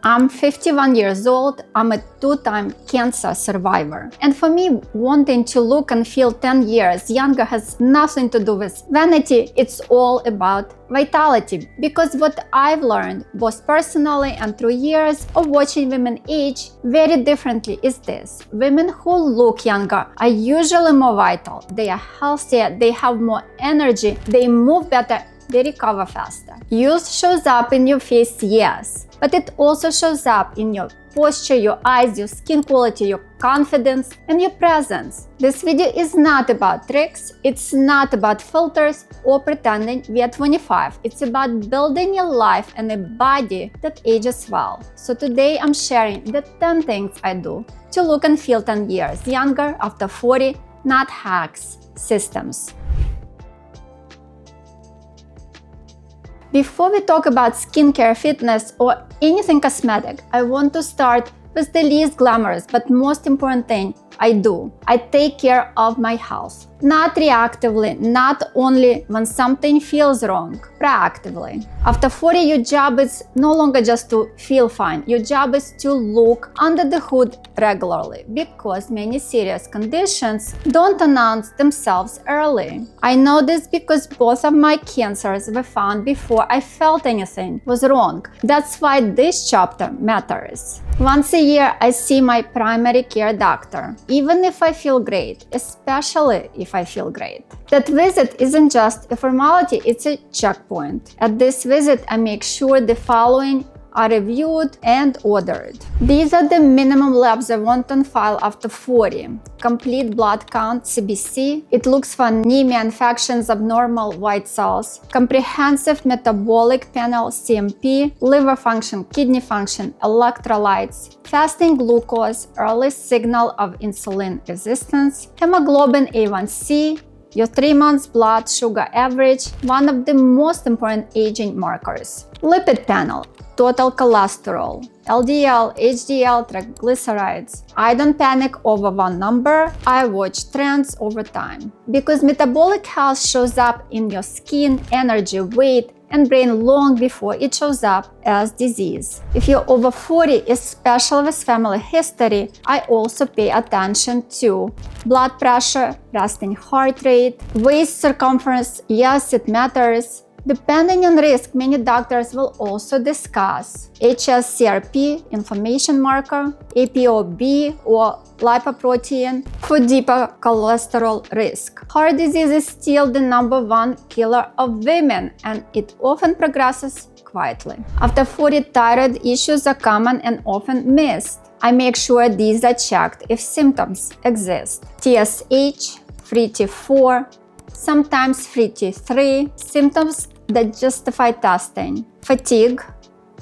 I'm 51 years old, I'm a two-time cancer survivor. And for me, wanting to look and feel 10 years younger has nothing to do with vanity, it's all about vitality. Because what I've learned, both personally and through years of watching women age very differently, is this. Women who look younger are usually more vital, they are healthier, they have more energy, they move better, they recover faster. Youth shows up in your face, yes, but it also shows up in your posture, your eyes, your skin quality, your confidence, and your presence. This video is not about tricks, it's not about filters or pretending we are 25. It's about building a life and a body that ages well. So today I'm sharing the 10 things I do to look and feel 10 years younger after 40, not hacks, systems. Before we talk about skincare, fitness, or anything cosmetic, I want to start with the least glamorous but most important thing I do. I take care of my health. Not reactively, not only when something feels wrong, proactively. After 40, your job is no longer just to feel fine. Your job is to look under the hood regularly because many serious conditions don't announce themselves early. I know this because both of my cancers were found before I felt anything was wrong. That's why this chapter matters. Once a year, I see my primary care doctor, even if I feel great, especially if I feel great. That visit isn't just a formality, it's a checkpoint. At this visit, I make sure the following are reviewed and ordered. These are the minimum labs I want on file after 40. Complete blood count, CBC. It looks for anemia, infections, abnormal white cells. Comprehensive metabolic panel, CMP. Liver function, kidney function, electrolytes. Fasting glucose, early signal of insulin resistance. Hemoglobin A1C. Your 3 months blood sugar average, one of the most important aging markers. Lipid panel, total cholesterol, LDL, HDL, triglycerides. I don't panic over one number, I watch trends over time. Because metabolic health shows up in your skin, energy, weight, and brain long before it shows up as disease. If you're over 40, especially with family history, I also pay attention to blood pressure, resting heart rate, waist circumference, yes, it matters. Depending on risk, many doctors will also discuss hsCRP, inflammation marker, ApoB or lipoprotein for deeper cholesterol risk. Heart disease is still the #1 killer of women, and it often progresses quietly. After 40, thyroid issues are common and often missed. I make sure these are checked if symptoms exist. TSH, free T4, sometimes free T3, symptoms that justify testing. Fatigue,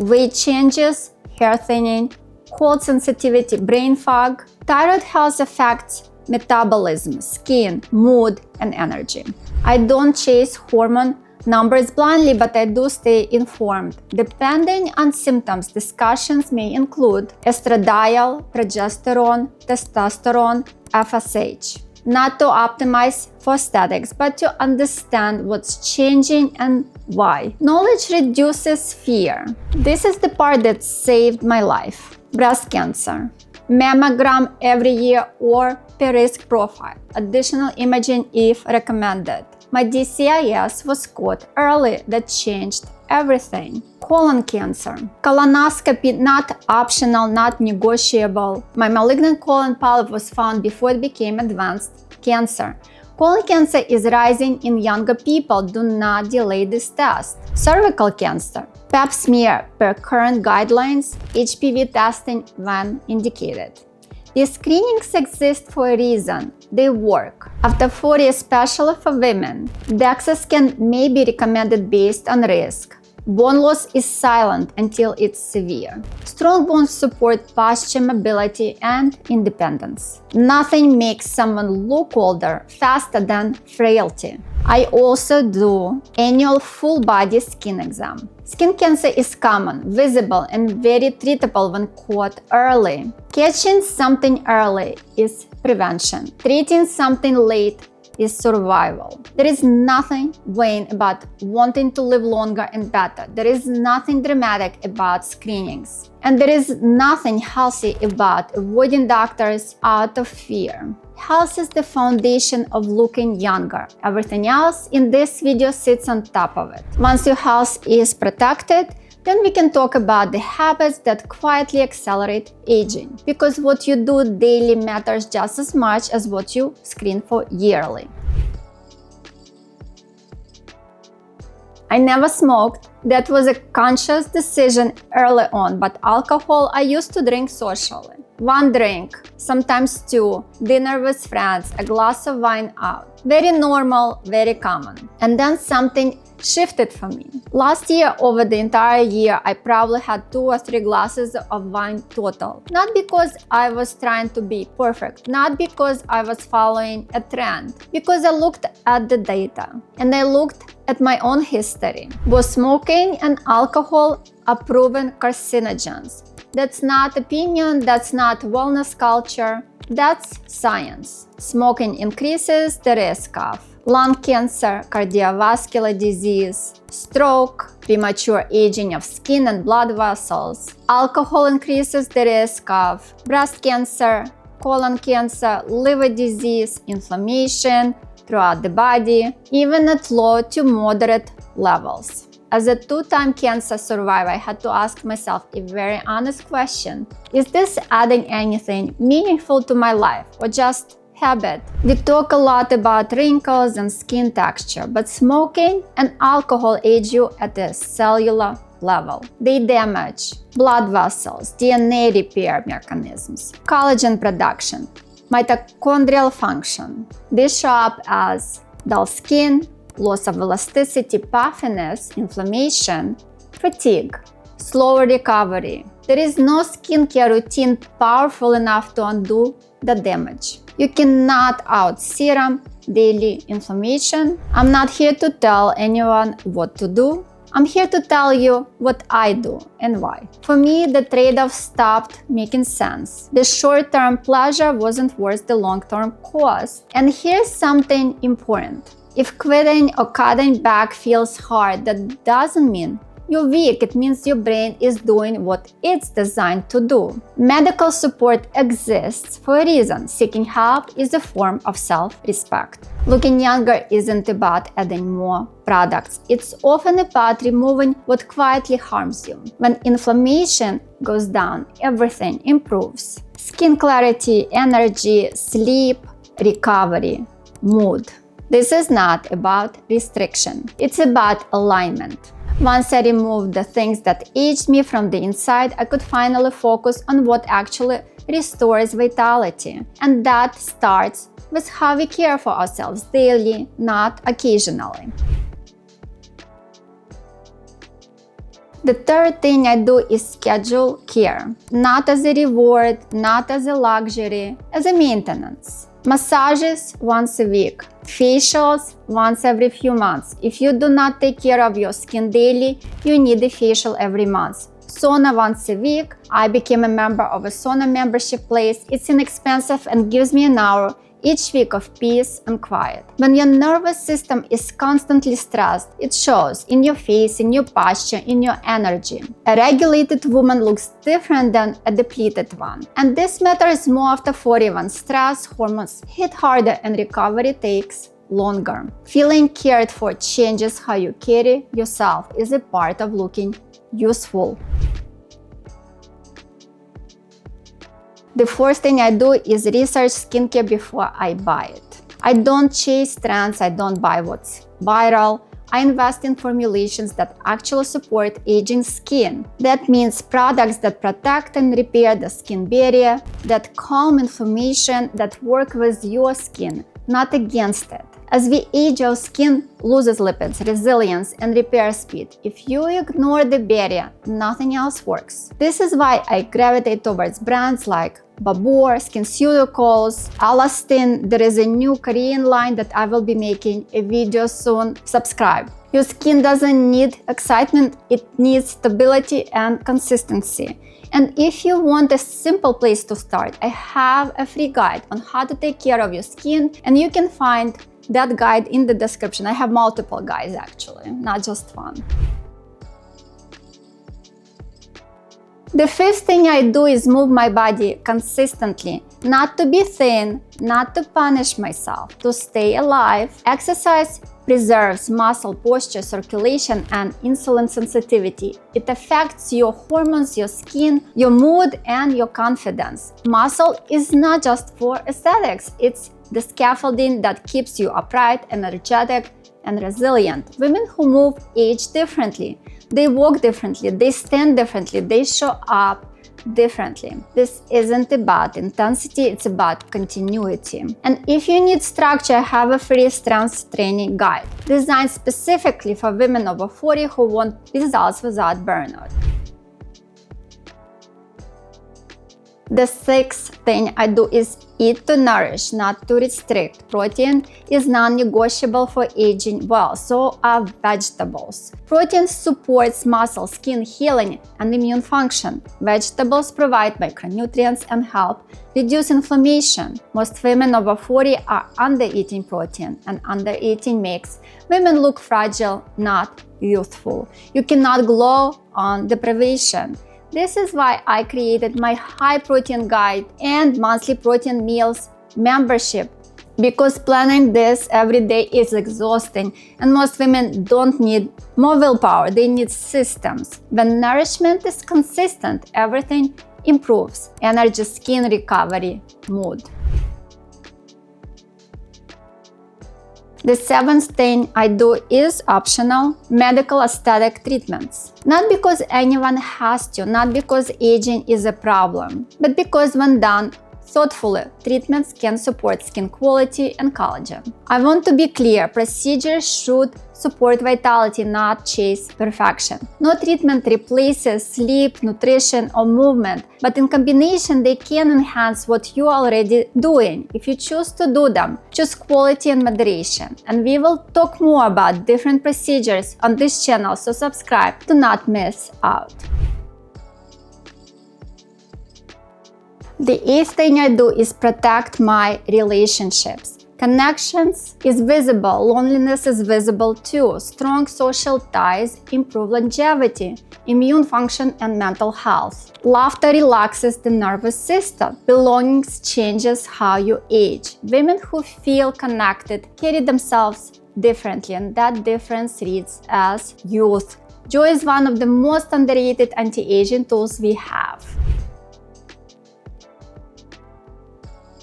weight changes, hair thinning, cold sensitivity, brain fog. Thyroid health affects metabolism, skin, mood, and energy. I don't chase hormone numbers blindly, but I do stay informed. Depending on symptoms, discussions may include estradiol, progesterone, testosterone, FSH. Not to optimize for aesthetics, but to understand what's changing and why. Knowledge reduces fear. This is the part that saved my life. Breast cancer. Mammogram every year or per risk profile. Additional imaging if recommended. My DCIS was caught early. That changed everything. Colon cancer. Colonoscopy not optional, not negotiable. My malignant colon polyp was found before it became advanced cancer. Colon cancer is rising in younger people. Do not delay this test. Cervical cancer. Pap smear per current guidelines. HPV testing when indicated. These screenings exist for a reason. They work. After 40, especially for women, DEXA scan may be recommended based on risk. Bone loss is silent until it's severe. Strong bones support posture, mobility, and independence. Nothing makes someone look older faster than frailty. I also do annual full-body skin exam. Skin cancer is common, visible, and very treatable when caught early. Catching something early is prevention. Treating something late is survival. There is nothing vain about wanting to live longer and better. There is nothing dramatic about screenings. And there is nothing healthy about avoiding doctors out of fear. Health is the foundation of looking younger. Everything else in this video sits on top of it. Once your health is protected, then we can talk about the habits that quietly accelerate aging. Because what you do daily matters just as much as what you screen for yearly. I never smoked. That was a conscious decision early on, but alcohol I used to drink socially. One drink, sometimes two, dinner with friends, a glass of wine out. Very normal, very common. And then something shifted for me. Last year, over the entire year, I probably had 2 or 3 glasses of wine total. Not because I was trying to be perfect, not because I was following a trend, because I looked at the data and I looked at my own history. Both smoking and alcohol are proven carcinogens. That's not opinion, that's not wellness culture, that's science. Smoking increases the risk of lung cancer, cardiovascular disease, stroke, premature aging of skin and blood vessels. Alcohol increases the risk of breast cancer, colon cancer, liver disease, inflammation throughout the body, even at low to moderate levels. As a 2-time cancer survivor, I had to ask myself a very honest question. Is this adding anything meaningful to my life or just habit? We talk a lot about wrinkles and skin texture, but smoking and alcohol age you at a cellular level. They damage blood vessels, DNA repair mechanisms, collagen production, mitochondrial function. They show up as dull skin, loss of elasticity, puffiness, inflammation, fatigue, slower recovery. There is no skincare routine powerful enough to undo the damage. You cannot out serum daily inflammation. I'm not here to tell anyone what to do. I'm here to tell you what I do and why. For me, the trade-off stopped making sense. The short-term pleasure wasn't worth the long-term cost. And here's something important. If quitting or cutting back feels hard, that doesn't mean you're weak. It means your brain is doing what it's designed to do. Medical support exists for a reason. Seeking help is a form of self-respect. Looking younger isn't about adding more products. It's often about removing what quietly harms you. When inflammation goes down, everything improves. Skin clarity, energy, sleep, recovery, mood. This is not about restriction. It's about alignment. Once I removed the things that aged me from the inside, I could finally focus on what actually restores vitality. And that starts with how we care for ourselves daily, not occasionally. The third thing I do is schedule care. Not as a reward, not as a luxury, as a maintenance. Massages once a week. Facials once every few months. If you do not take care of your skin daily, you need a facial every month. Sauna once a week. I became a member of a sauna membership place. It's inexpensive and gives me an hour each week of peace and quiet. When your nervous system is constantly stressed, it shows in your face, in your posture, in your energy. A regulated woman looks different than a depleted one. And this matters more after 40 when stress hormones hit harder and recovery takes longer. Feeling cared for changes how you carry yourself is a part of looking youthful. The fourth thing I do is research skincare before I buy it. I don't chase trends, I don't buy what's viral. I invest in formulations that actually support aging skin. That means products that protect and repair the skin barrier, that calm inflammation, that work with your skin, not against it. As we age, our skin loses lipids, resilience, and repair speed. If you ignore the barrier, nothing else works. This is why I gravitate towards brands like Babor, SkinCeuticals, Alla. There is a new Korean line that I will be making a video soon. Subscribe. Your skin doesn't need excitement, it needs stability and consistency. And if you want a simple place to start, I have a free guide on how to take care of your skin, and you can find that guide in the description. I have multiple guides actually, not just one. The fifth thing I do is move my body consistently, not to be thin, not to punish myself, to stay alive. Exercise preserves muscle posture, circulation, and insulin sensitivity. It affects your hormones, your skin, your mood, and your confidence. Muscle is not just for aesthetics, it's the scaffolding that keeps you upright, energetic, and resilient. Women who move age differently. They walk differently, they stand differently, they show up differently. This isn't about intensity, it's about continuity. And if you need structure, I have a free strength training guide designed specifically for women over 40 who want results without burnout. The sixth thing I do is eat to nourish, not to restrict. Protein is non-negotiable for aging well, so are vegetables. Protein supports muscle, skin healing, and immune function. Vegetables provide micronutrients and help reduce inflammation. Most women over 40 are under-eating protein, and under-eating makes women look fragile, not youthful. You cannot glow on deprivation. This is why I created my high protein guide and monthly protein meals membership, because planning this every day is exhausting and most women don't need more willpower, they need systems. When nourishment is consistent, everything improves: energy, skin recovery, mood. The seventh thing I do is optional: medical aesthetic treatments. Not because anyone has to, not because aging is a problem, but because when done thoughtfully, treatments can support skin quality and collagen. I want to be clear, procedures should support vitality, not chase perfection. No treatment replaces sleep, nutrition, or movement, but in combination they can enhance what you're already doing. If you choose to do them, choose quality and moderation. And we will talk more about different procedures on this channel, so subscribe to not miss out. The eighth thing I do is protect my relationships. Connections is visible, loneliness is visible too. Strong social ties improve longevity, immune function, and mental health. Laughter relaxes the nervous system. Belongings changes how you age. Women who feel connected carry themselves differently, and that difference reads as youth. Joy is one of the most underrated anti-aging tools we have.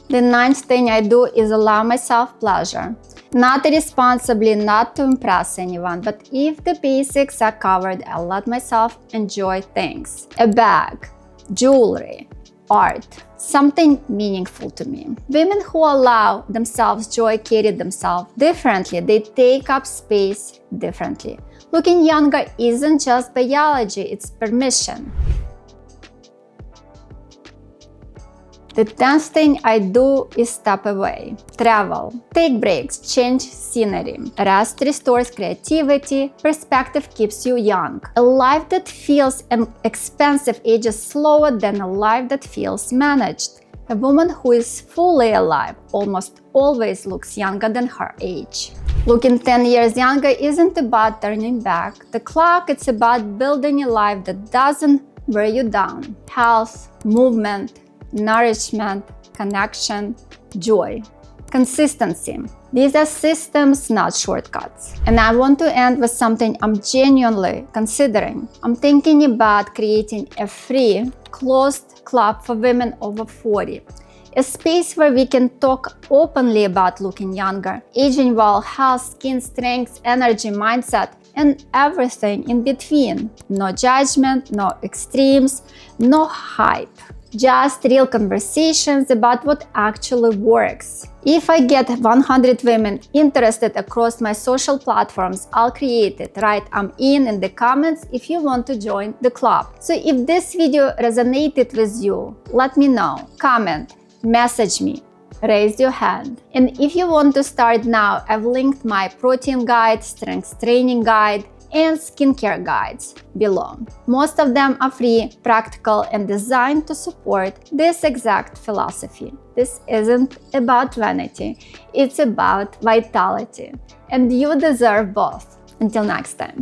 The ninth thing I do is allow myself pleasure. Not irresponsibly, not to impress anyone, but if the basics are covered, I'll let myself enjoy things. A bag, jewelry, art, something meaningful to me. Women who allow themselves joy carry themselves differently. They take up space differently. Looking younger isn't just biology, it's permission. The 10th thing I do is step away. Travel. Take breaks, change scenery. Rest restores creativity. Perspective keeps you young. A life that feels expensive ages slower than a life that feels managed. A woman who is fully alive almost always looks younger than her age. Looking 10 years younger isn't about turning back the clock, it's about building a life that doesn't wear you down. Health, movement, nourishment, connection, joy, consistency. These are systems, not shortcuts. And I want to end with something I'm genuinely considering. I'm thinking about creating a free, closed club for women over 40. A space where we can talk openly about looking younger, aging well, health, skin strength, energy, mindset, and everything in between. No judgment, no extremes, no hype. Just real conversations about what actually works. If I get 100 women interested across my social platforms, I'll create it. Write "I'm in the comments if you want to join the club. So if this video resonated with you, let me know. Comment, message me, raise your hand. And if you want to start now, I've linked my protein guide, strength training guide, and skincare guides below. Most of them are free, practical, and designed to support this exact philosophy. This isn't about vanity, it's about vitality, and you deserve both. Until next time.